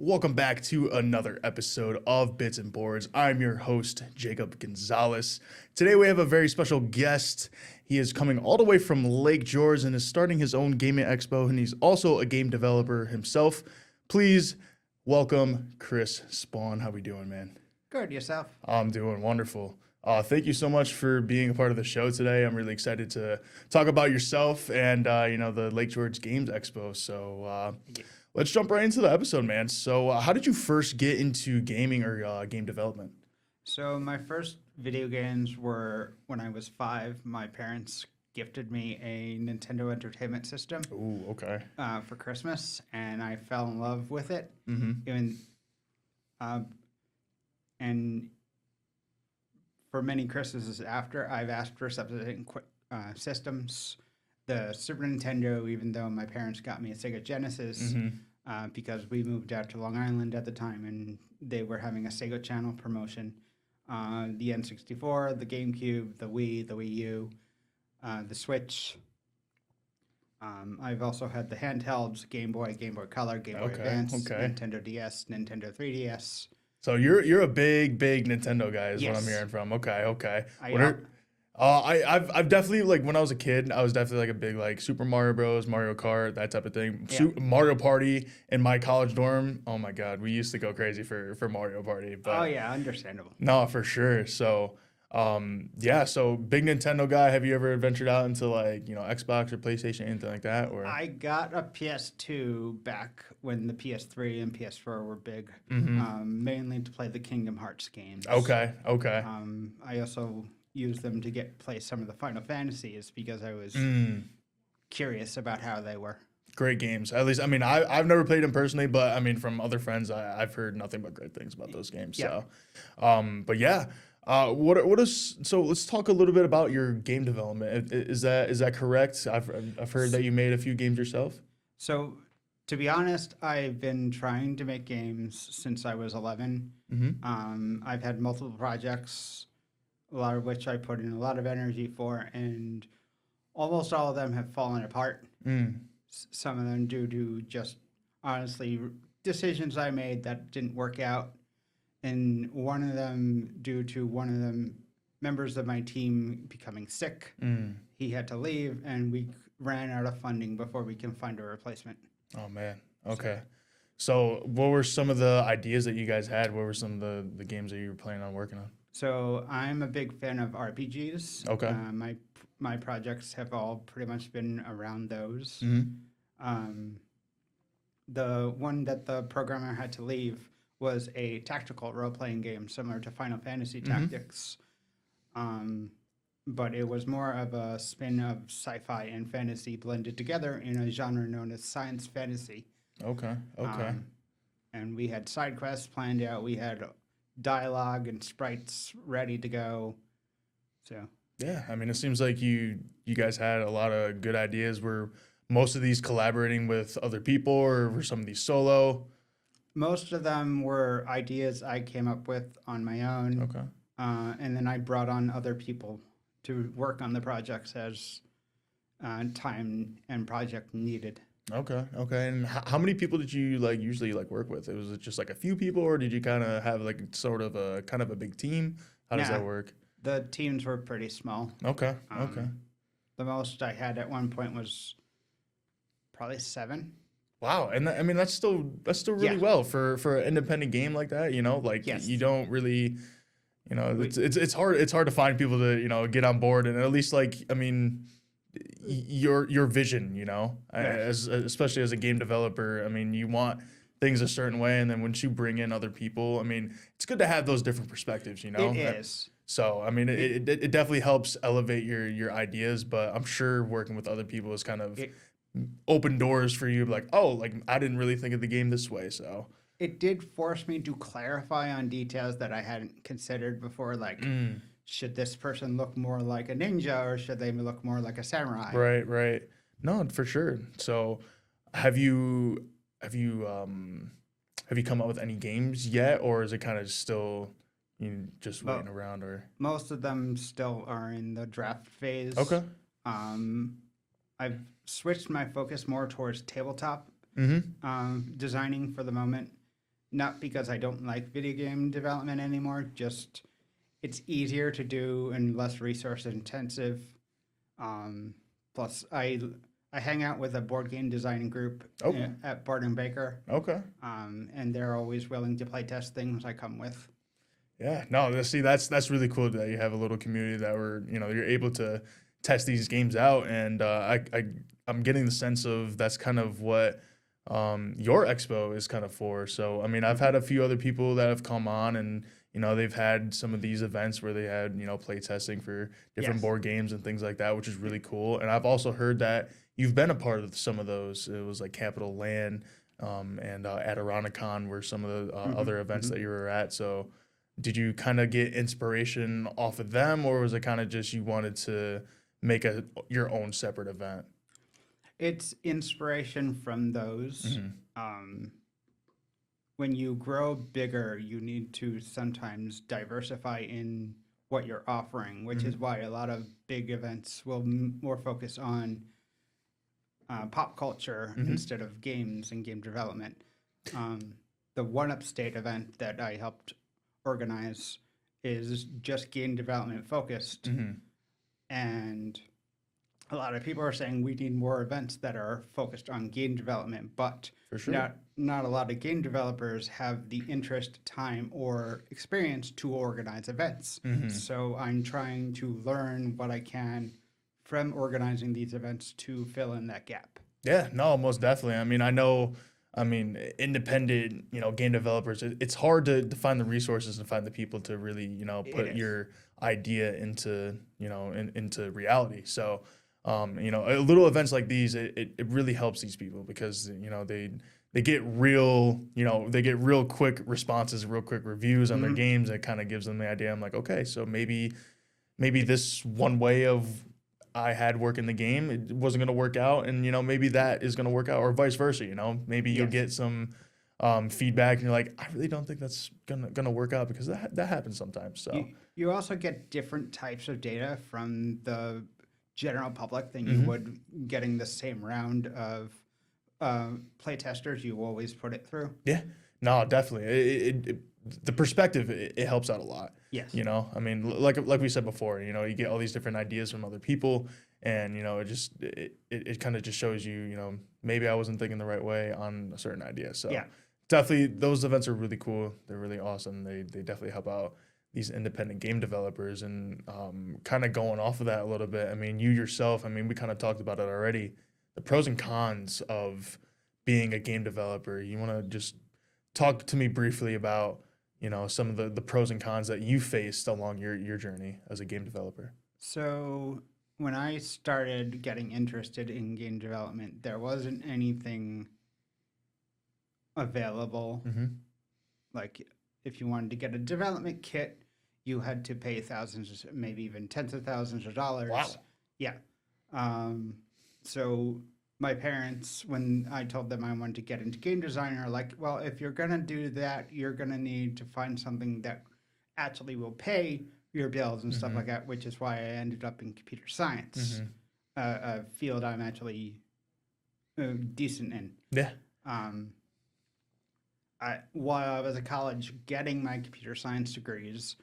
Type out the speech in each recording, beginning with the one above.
welcome back to another episode of Bits and Boards. I'm your host, Jacob Gonzalez. Today we have a very special guest. He is coming all the way from Lake George and is starting his own gaming expo, and he's also a game developer himself. Please welcome Chris Spawn. How we doing, man? Good, yourself? I'm doing wonderful. Thank you so much for being a part of the show today. I'm really excited to talk about yourself and the Lake George Games Expo. So let's jump right into the episode, man. So how did you first get into gaming or game development? So my first video games were when I was 5. My parents gifted me a Nintendo Entertainment System. Ooh, okay. For Christmas, and I fell in love with it. Mm-hmm. And for many Christmases after, I've asked for subsequent systems. The Super Nintendo, even though my parents got me a Sega Genesis, because we moved out to Long Island at the time, and they were having a Sega Channel promotion. The N64, the GameCube, the Wii, the Wii U, the Switch. I've also had the handhelds, Game Boy, Game Boy Color, Game Boy Advance, Nintendo DS, Nintendo 3DS. So you're a big Nintendo guy, is what I'm Yes. hearing from. Okay. I've definitely, like, when I was a kid, I was definitely like a big like Super Mario Bros, Mario Kart, that type of thing. Yeah. Mario Party in my college dorm. Oh my God, we used to go crazy for Mario Party. But oh yeah, understandable. no, for sure. So so big Nintendo guy. Have you ever ventured out into Xbox or PlayStation, anything like that? Or I got a PS2 back when the PS3 and PS4 were big, mainly to play the Kingdom Hearts games. Okay. I also used them to play some of the Final Fantasies because I was curious about how they were. Great games. At least, I've never played them personally, but from other friends, I've heard nothing but great things about those games. Yeah. So, but yeah. So let's talk a little bit about your game development. Is that correct? I've heard that you made a few games yourself. So, to be honest, I've been trying to make games since I was 11. I've had multiple projects, a lot of which I put in a lot of energy for, and almost all of them have fallen apart. Some of them due to just, honestly, decisions I made that didn't work out. And one of them due to one of the members of my team becoming sick. He had to leave, and we ran out of funding before we can find a replacement. Oh, man. Okay. So what were some of the ideas that you guys had? What were some of the games that you were planning on working on? So I'm a big fan of RPGs. Okay. My projects have all pretty much been around those. The one that the programmer had to leave was a tactical role-playing game similar to Final Fantasy Tactics. But it was more of a spin of sci-fi and fantasy blended together in a genre known as science fantasy. Okay. And we had side quests planned out. We had dialogue and sprites ready to go. So yeah, it seems like you guys had a lot of good ideas. Were most of these collaborating with other people, or were some of these solo? Most of them were ideas I came up with on my own. Okay. And then I brought on other people to work on the projects as time and project needed. Okay. And how many people did you usually work with? Was it just like a few people, or did you kind of have sort of a kind of a big team? How does that work? The teams were pretty small. Okay. The most I had at one point was probably 7. Wow, and that's still really well for an independent game like that. Yes. You don't really, it's hard to find people to get on board, and at least your vision, especially as a game developer. You want things a certain way, and then once you bring in other people, it's good to have those different perspectives. It is. So it definitely helps elevate your ideas, but I'm sure working with other people is kind of open doors for you, I didn't really think of the game this way. So it did force me to clarify on details that I hadn't considered before, should this person look more like a ninja or should they look more like a samurai? Right. No, for sure. So have you come up with any games yet, or is it kind of still just waiting around? Or most of them still are in the draft phase. Okay. I've switched my focus more towards tabletop designing for the moment, not because I don't like video game development anymore, just it's easier to do and less resource intensive. Plus, I hang out with a board game designing group Okay. at Bard and Baker, Okay. and they're always willing to play test things I come with. Yeah, no, see, that's really cool that you have a little community that you're able to test these games out, and I'm getting the sense of that's kind of what your expo is kind of for. So, I mean, I've had a few other people that have come on, and they've had some of these events where they had play testing for different Yes. board games and things like that, which is really cool. And I've also heard that you've been a part of some of those. It was like Capital Land and Adirondack were some of the other events that you were at. So. Did you kind of get inspiration off of them, or was it kind of just you wanted to make your own separate event? It's inspiration from those. When you grow bigger, you need to sometimes diversify in what you're offering, which is why a lot of big events will more focus on pop culture instead of games and game development. The One Up State event that I helped organize is just game development focused, and a lot of people are saying we need more events that are focused on game development, but For sure. not a lot of game developers have the interest, time, or experience to organize events. So I'm trying to learn what I can from organizing these events to fill in that gap. Yeah, no, most definitely. I mean, independent, game developers, it's hard to find the resources and find the people to really, put your idea into, into reality. So, little events like these, it really helps these people because, they get real quick responses, real quick reviews on their games. It kind of gives them the idea. I'm like, okay, so maybe this one way of I had work in the game, it wasn't going to work out, and maybe that is going to work out, or vice versa. Maybe you'll get some feedback, and you're like, I really don't think that's gonna work out because that happens sometimes. So you also get different types of data from the general public than you would getting the same round of play testers you always put it through. yeah, no, definitely. The perspective it helps out a lot. Yes. I mean, like we said before, you get all these different ideas from other people, and it kind of just shows you, maybe I wasn't thinking the right way on a certain idea. So Yeah. definitely those events are really cool. They're really awesome. They definitely help out these independent game developers, and kind of going off of that a little bit. I mean, you yourself, I mean, we kind of talked about it already. The pros and cons of being a game developer. You want to just talk to me briefly about some of the pros and cons that you faced along your journey as a game developer. So when I started getting interested in game development, there wasn't anything available. Like if you wanted to get a development kit, you had to pay thousands, maybe even tens of thousands of dollars. Wow. Yeah. So my parents, when I told them I wanted to get into game design, are like, well, if you're going to do that, you're going to need to find something that actually will pay your bills and stuff like that, which is why I ended up in computer science, a field I'm actually decent in. Yeah. While I was at college getting my computer science degrees,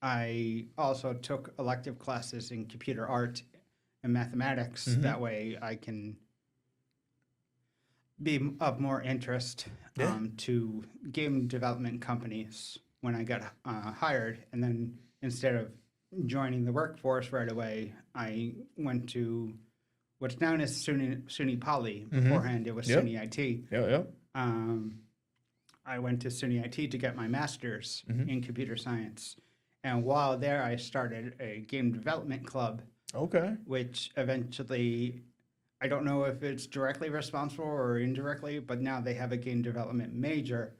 I also took elective classes in computer art and mathematics. That way I can be of more interest to game development companies when I got hired. And then instead of joining the workforce right away, I went to what's known as SUNY Poly. Beforehand, it was SUNY IT. Yeah. I went to SUNY IT to get my master's in computer science. And while there, I started a game development club. Okay. Which eventually, I don't know if it's directly responsible or indirectly, but now they have a game development major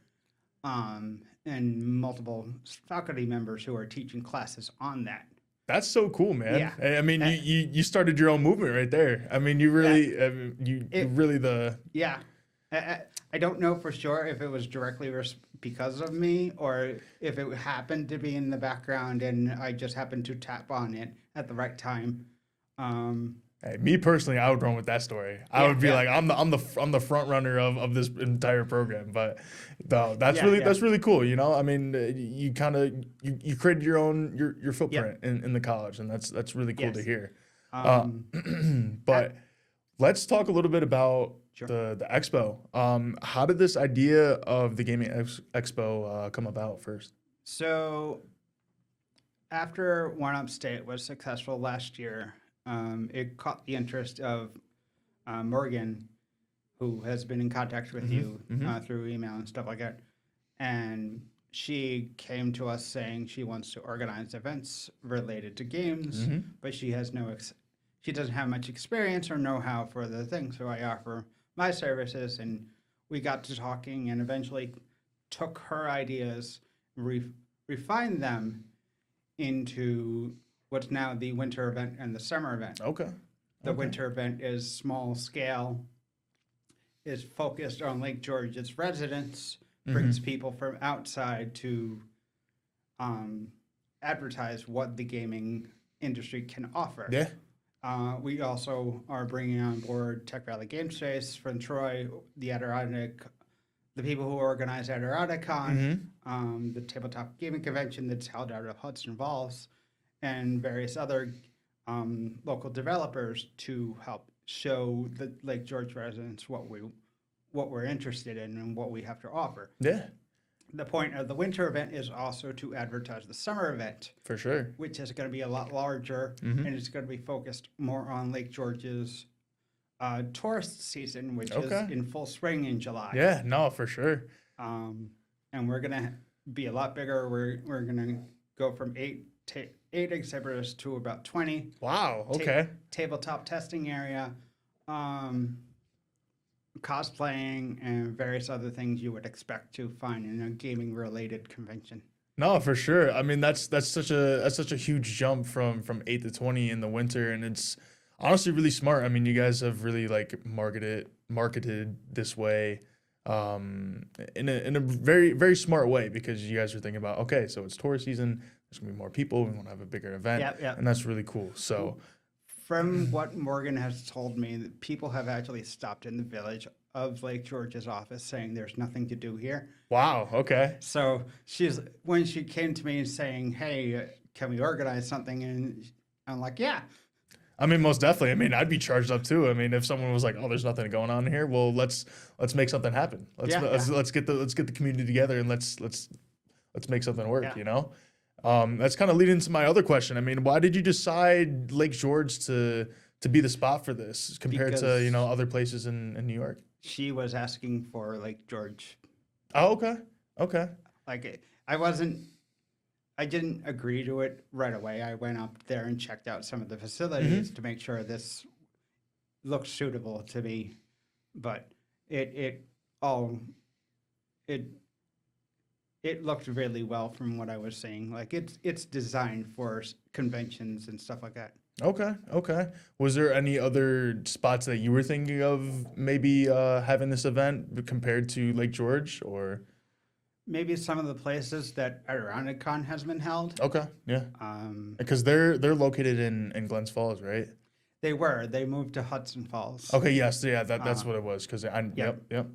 and multiple faculty members who are teaching classes on that. That's so cool, man. Yeah. I mean, you started your own movement right there. I mean, you really, Yeah. I don't know for sure if it was directly because of me or if it happened to be in the background and I just happened to tap on it at the right time. Hey, me personally, I would run with that story. I Yeah, would be yeah. like, I'm the front runner of this entire program. But no, that's Yeah, really yeah. that's really cool. You know, I mean, you kind of you created your own your Yep. footprint in the college, and that's really cool to Yes. hear. Uh, Um, but let's talk a little bit about Sure. the expo. How did this idea of the gaming expo come about first? so after One Up State was successful last year, it caught the interest of Morgan, who has been in contact with you through email and stuff like that. And she came to us saying she wants to organize events related to games, but she has she doesn't have much experience or know-how for the thing. So I offer my services, and we got to talking, and eventually took her ideas, refined them into what's now the winter event and the summer event. Okay. The winter event is small scale, is focused on Lake George's residents, brings people from outside to advertise what the gaming industry can offer. Yeah. We also are bringing on board Tech Valley Game Space from Troy, the Adirondack, the people who organize Adirondack-Con, the tabletop gaming convention that's held out of Hudson Falls, and various other local developers to help show the Lake George residents what we're interested in and what we have to offer. Yeah. The point of the winter event is also to advertise the summer event, For sure. which is going to be a lot larger, and it's going to be focused more on Lake George's tourist season, which is in full swing in July. Yeah. No, for sure. And we're going to be a lot bigger. We're going to go from eight exhibitors to about 20. Wow. Okay. Tabletop testing area, cosplaying, and various other things you would expect to find in a gaming related convention. No, for sure. I mean, that's such a huge jump from 8 to 20 in the winter, and it's honestly really smart. I mean, you guys have really like marketed this way in a very very smart way, because you guys are thinking about, okay, so it's tourist season, there's gonna be more people, we want to have a bigger event. Yep. And that's really cool. So From what Morgan has told me, that people have actually stopped in the village of Lake George's office saying there's nothing to do here. wow, okay. So when she came to me saying, "Hey, can we organize something?" and I'm like, "Yeah." I mean, most definitely. I mean, I'd be charged up too. I mean, if someone was like, "Oh, there's nothing going on here," well, let's make something happen. Let's get the community together, and let's make something work. Yeah. You know, that's kind of leading to my other question. I mean, why did you decide Lake George to be the spot for this compared to Because other places in New York? she was asking for Lake George. Oh, okay. Like I didn't agree to it right away. I went up there and checked out some of the facilities to make sure this looked suitable to me, but it looked really well from what I was seeing. Like it's designed for conventions and stuff like that. Okay. Was there any other spots that you were thinking of maybe having this event compared to Lake George, or? Maybe some of the places that Adirondack-Con has been held. Okay, yeah. Because they're located in Glens Falls, right? They moved to Hudson Falls. Okay, yes, yeah, that's what it was. Because Yep. yep.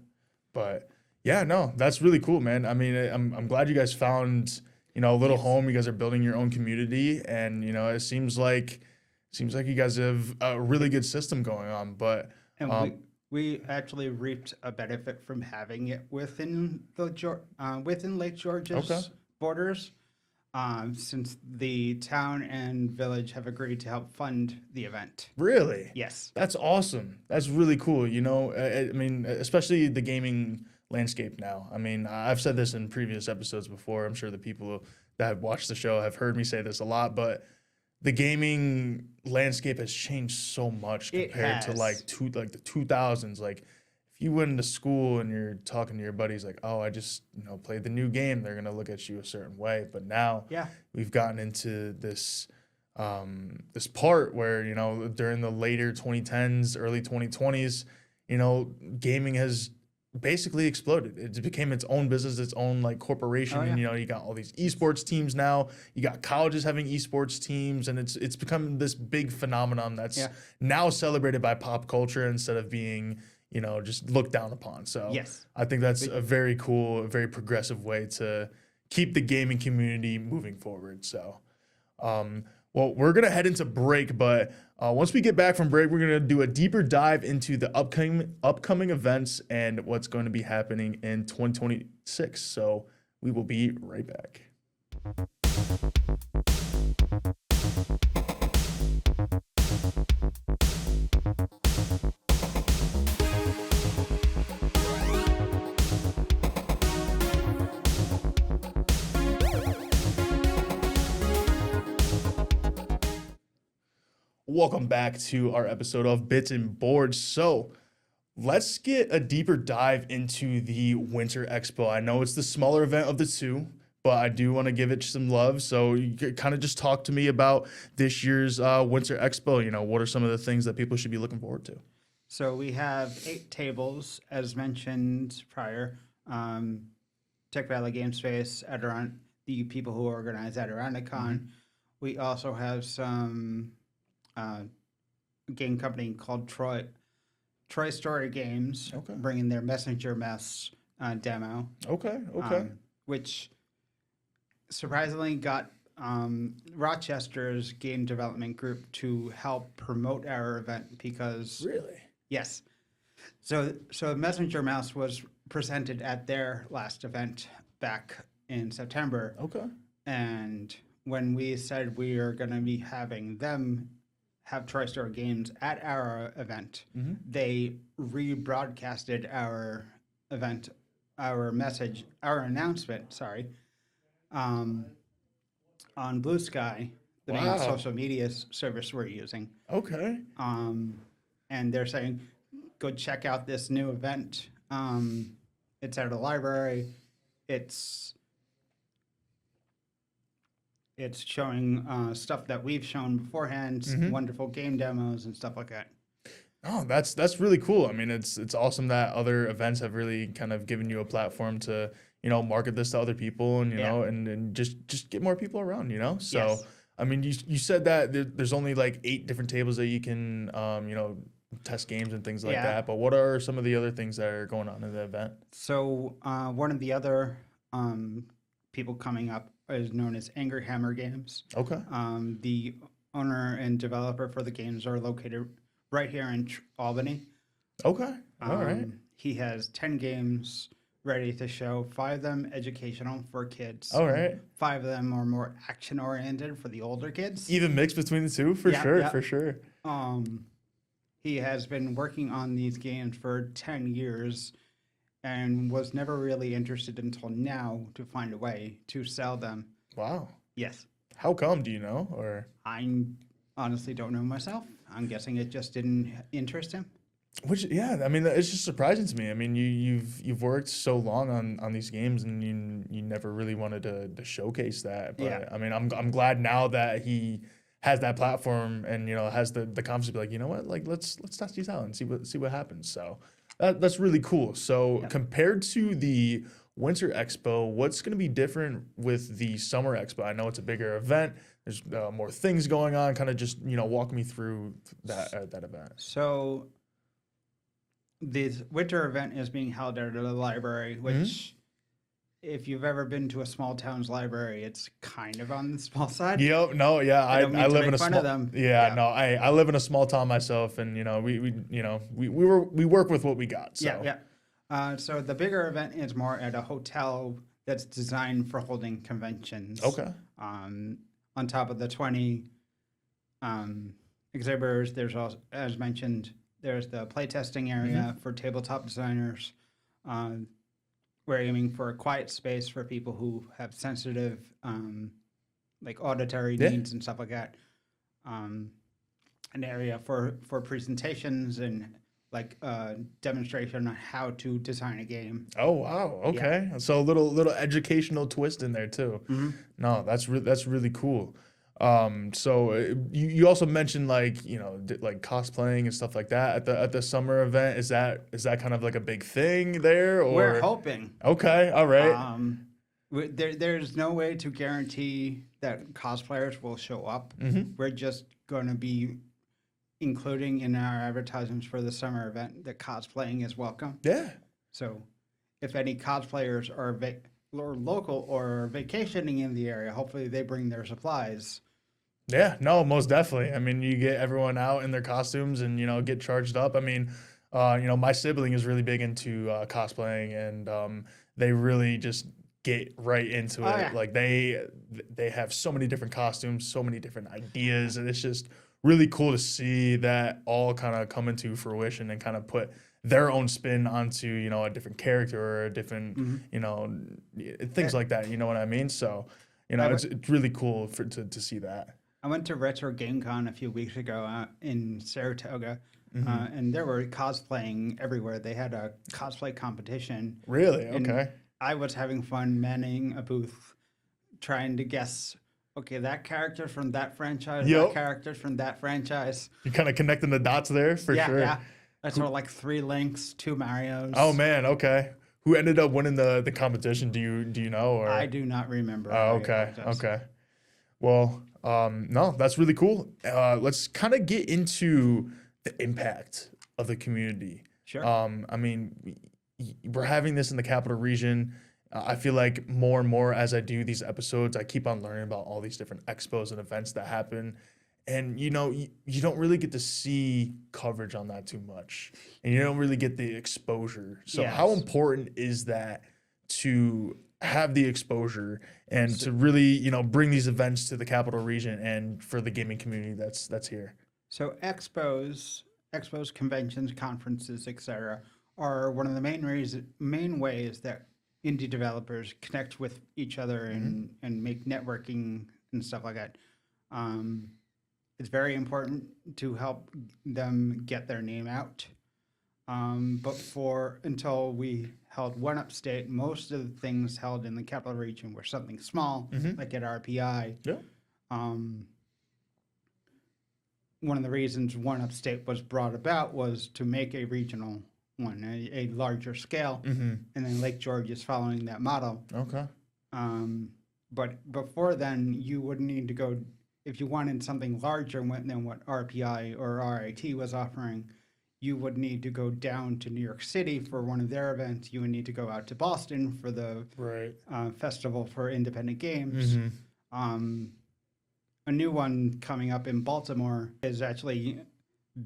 But yeah, no, that's really cool, man. I mean, I'm glad you guys found a little home. You guys are building your own community, and it seems like you guys have a really good system going on. But And we actually reaped a benefit from having it within within Lake George's borders, since the town and village have agreed to help fund the event. really, Yes. that's awesome. That's really cool. I mean, especially the gaming landscape now. I mean, I've said this in previous episodes before. I'm sure the people that have watched the show have heard me say this a lot, but the gaming landscape has changed so much compared to like the 2000s. Like, if you went into school and you're talking to your buddies like, "Oh, I just played the new game," they're gonna look at you a certain way. But now we've gotten into this part where during the later 2010s, early 2020s, gaming has basically exploded. It became its own business, its own like corporation. Oh, yeah. And you got all these esports teams now. You got colleges having esports teams, and it's become this big phenomenon that's Yeah. now celebrated by pop culture instead of being just looked down upon. So Yes. I think that's a very cool, a very progressive way to keep the gaming community moving forward. So. Well, we're going to head into break, but once we get back from break, we're going to do a deeper dive into the upcoming events and what's going to be happening in 2026. So we will be right back. Welcome back to our episode of Bits and Boards. So let's get a deeper dive into the Winter Expo. I know it's the smaller event of the two, but I do want to give it some love. So you could kind of just talk to me about this year's Winter Expo. What are some of the things that people should be looking forward to? So we have 8 tables, as mentioned prior. Tech Valley Game Space, the people who organize Adirondack-Con. We also have some game company called Troy Story Games, Okay. bringing their Messenger Mess demo. Okay. Which surprisingly got Rochester's game development group to help promote our event because Really? yes, so Messenger Mouse was presented at their last event back in September, Okay. and when we said we are going to be having them have TriStar Games at our event, they rebroadcasted our event, our announcement, on Blue Sky, the main Wow. social media service we're using. Okay. And they're saying, go check out this new event. It's at a library. It's showing stuff that we've shown beforehand, wonderful game demos and stuff like that. Oh, that's really cool. I mean, it's awesome that other events have really kind of given you a platform to, market this to other people and, and just get more people around, So, Yes. I mean, you said that there's only like 8 different tables that you can, test games and things like Yeah. that. But what are some of the other things that are going on in the event? So one of the other people coming up is known as Angry Hammer Games. Okay. The owner and developer for the games are located right here in Albany. Okay. All right. He has 10 games ready to show, 5 of them educational for kids. All right. 5 of them are more action oriented for the older kids. Even mixed between the two, for Yeah, sure, yeah. for sure. He has been working on these games for 10 years and was never really interested until now to find a way to sell them. Wow. Yes. How come? Do you know? Or I honestly don't know myself. I'm guessing it just didn't interest him. I mean, it's just surprising to me. I mean, you've worked so long on these games, and you never really wanted to showcase that. But Yeah. I mean, I'm glad now that he has that platform and has the confidence to be like, you know what, like let's test these out and see what happens. So that's really cool. So compared to the Winter Expo, what's going to be different with the Summer Expo? I know it's a bigger event. There's more things going on. Kind of just walk me through that event. So this winter event is being held at a library, which if you've ever been to a small town's library, it's kind of on the small side. Yep. No. Yeah. I don't mean to live make in a fun small. of them. Yeah, Yeah. No. I live in a small town myself, and we work with what we got. So. Yeah. So the bigger event is more at a hotel that's designed for holding conventions. Okay. On top of the 20 exhibitors, there's also, as mentioned, there's the playtesting area for tabletop designers. We're aiming for a quiet space for people who have sensitive, like auditory needs and stuff like that. An area for presentations and like demonstration on how to design a game. Oh wow. Okay. So a little educational twist in there too. No, that's really cool. So you also mentioned like like cosplaying and stuff like that at the summer event. Is that kind of like a big thing there We're or? hoping. Okay, all right. There's no way to guarantee that cosplayers will show up. Mm-hmm. We're just going to be including in our advertisements for the summer event that cosplaying is welcome. Yeah. So if any cosplayers are or local or vacationing in the area, hopefully they bring their supplies. Yeah, no, most definitely. I mean, you get everyone out in their costumes and get charged up. I mean, my sibling is really big into cosplaying, and they really just get right into Oh, it. yeah. Like they have so many different costumes, so many different ideas, and it's just really cool to see that all kind of come into fruition and kind of put their own spin onto a different character or a different things like that. You know what I mean? So it's really cool to see that. I went to Retro GameCon a few weeks ago in Saratoga, Mm-hmm. and there were cosplaying everywhere. They had a cosplay competition. Really? And Okay. I was having fun manning a booth, trying to guess, okay, that character from that franchise, Yep. that character from that franchise. You're kind of connecting the dots there for Yeah, sure. yeah. I saw like 3 Links, 2 Marios. Oh man, okay. Who ended up winning the competition? Do you know? Or I do not remember. oh, I okay, apologize. okay. Well, no, that's really cool. Let's kind of get into the impact of the community. Sure. I mean, we're having this in the capital region. I feel like more and more as I do these episodes, I keep on learning about all these different expos and events that happen. And you don't really get to see coverage on that too much, and you don't really get the exposure. So how Yes. important is that to have the exposure and to really bring these events to the capital region and for the gaming community that's here? So expos, conventions, conferences, etc., are one of the main ways that indie developers connect with each other and make networking and stuff like that. It's very important to help them get their name out. But until we held One Upstate, most of the things held in the capital region were something small, like at RPI. Yeah. One of the reasons One Upstate was brought about was to make a regional one, a larger scale, and then Lake George is following that model. Okay. But before then, you would need to go, if you wanted something larger than what RPI or RIT was offering, you would need to go down to New York City for one of their events. You would need to go out to Boston for the Right. Festival for Independent Games. A new one coming up in Baltimore is actually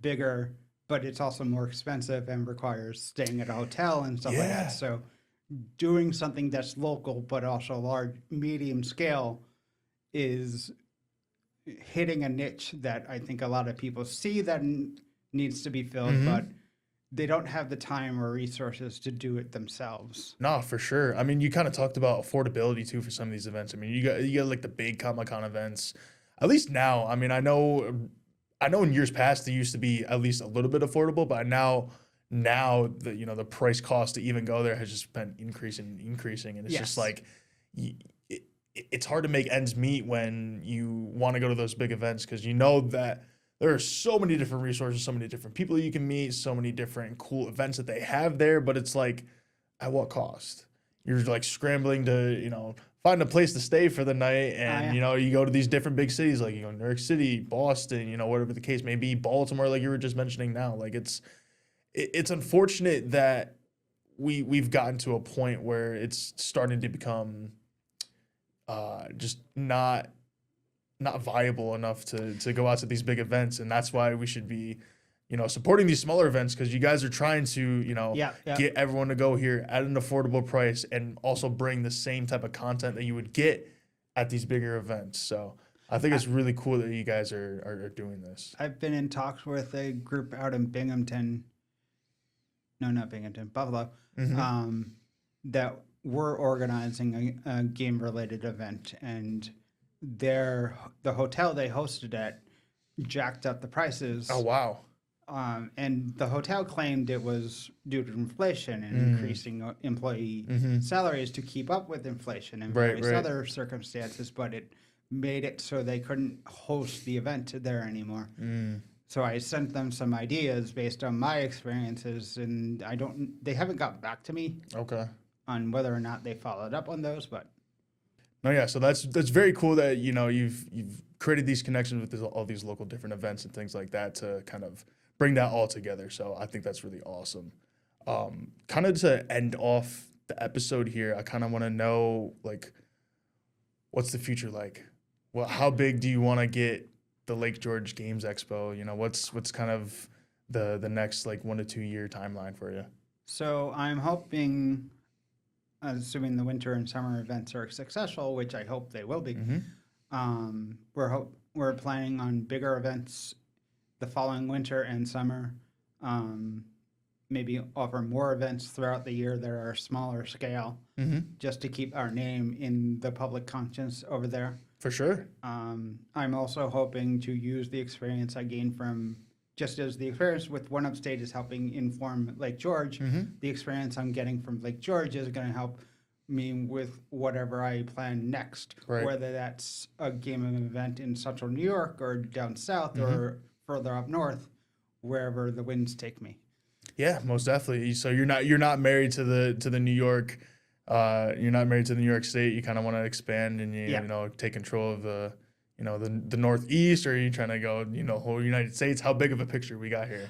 bigger, but it's also more expensive and requires staying at a hotel and stuff like Yeah. that. So doing something that's local but also large, medium scale is hitting a niche that I think a lot of people see that needs to be filled, but they don't have the time or resources to do it themselves. No, for sure. I mean, you kind of talked about affordability too for some of these events. I mean, you got like the big Comic-Con events. At least now, I mean, I know in years past they used to be at least a little bit affordable, but now the the price cost to even go there has just been increasing, and it's just Yes. like it's hard to make ends meet when you want to go to those big events because you know that there are so many different resources, so many different people you can meet, so many different cool events that they have there, but it's like at what cost? You're like scrambling to find a place to stay for the night, and yeah. you go to these different big cities like New York City, Boston, whatever the case may be, Baltimore, like you were just mentioning now. Like it's unfortunate that we've gotten to a point where it's starting to become just not viable enough to go out to these big events, and that's why we should be supporting these smaller events because you guys are trying to Yeah. get everyone to go here at an affordable price and also bring the same type of content that you would get at these bigger events. So I think it's really cool that you guys are doing this. I've been in talks with a group out in Binghamton. No, not Binghamton, Buffalo. That we're organizing a game-related event, and the hotel they hosted at jacked up the prices. Oh wow. And the hotel claimed it was due to inflation and increasing employee salaries to keep up with inflation and Right, various right. other circumstances, but it made it so they couldn't host the event there anymore. So I sent them some ideas based on my experiences, and they haven't got back to me Okay. on whether or not they followed up on those, but No, yeah. So that's very cool that you've created these connections with all these local different events and things like that to kind of bring that all together. So I think that's really awesome. Kind of to end off the episode here, I kind of want to know, like, what's the future like? Well, how big do you want to get the Lake George Games Expo? What's kind of the next like 1 to 2 year timeline for you? so I'm hoping, assuming the winter and summer events are successful, which I hope they will be, we're planning on bigger events the following winter and summer. Maybe offer more events throughout the year that are smaller scale, just to keep our name in the public conscience over there. For sure. I'm also hoping to use the experience I gained from, just as the experience with One Upstate is helping inform Lake George, the experience I'm getting from Lake George is going to help me with whatever I plan next, Right. whether that's a gaming event in central New York or down south or further up north, wherever the winds take me. Yeah, most definitely. So you're not married to the New York, you're not married to the New York State. You kind of want to expand and you know take control of the the Northeast, or are you trying to go whole United States? How big of a picture we got here?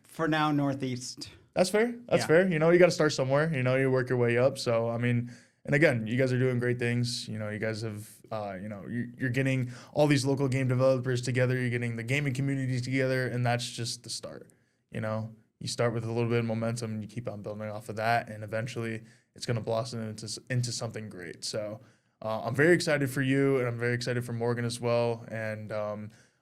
For now, Northeast. That's fair. That's fair. You got to start somewhere. You work your way up. So I mean, and again, you guys are doing great things. You guys have you're getting all these local game developers together. You're getting the gaming communities together, and that's just the start. You start with a little bit of momentum and you keep on building off of that, and eventually it's going to blossom into something great. So I'm very excited for you, and I'm very excited for Morgan as well. And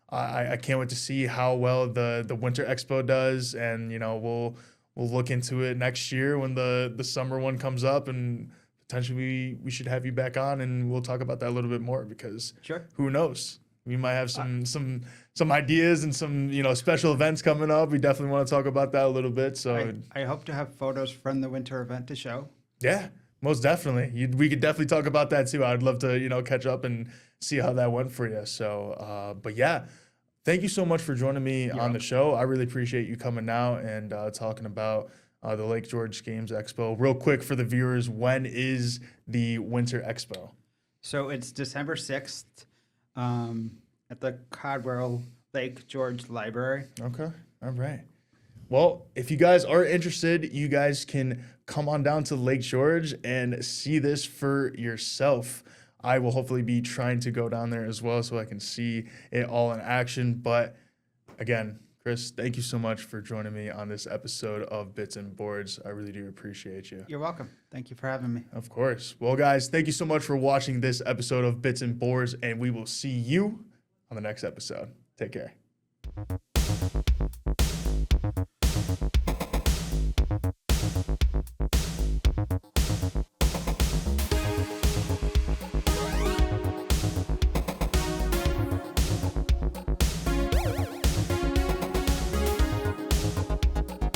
I can't wait to see how well the Winter Expo does. And we'll look into it next year when the summer one comes up, and potentially we should have you back on, and we'll talk about that a little bit more, because who knows? We might have some ideas and some special events coming up. We definitely want to talk about that a little bit. So I hope to have photos from the winter event to show. Yeah, most definitely. We could definitely talk about that too. I'd love to catch up and see how that went for you. So, but yeah, thank you so much for joining me on the show. I really appreciate you coming out and talking about the Lake George Games Expo. Real quick for the viewers, when is the Winter Expo? So it's December 6th. At the Codwell Lake George Library. Okay. All right. Well, if you guys are interested, you guys can come on down to Lake George and see this for yourself. I will hopefully be trying to go down there as well so I can see it all in action. But again, Chris, thank you so much for joining me on this episode of Bits and Boards. I really do appreciate you. You're welcome. Thank you for having me. Of course. Well, guys, thank you so much for watching this episode of Bits and Boards, and we will see you on the next episode. Take care.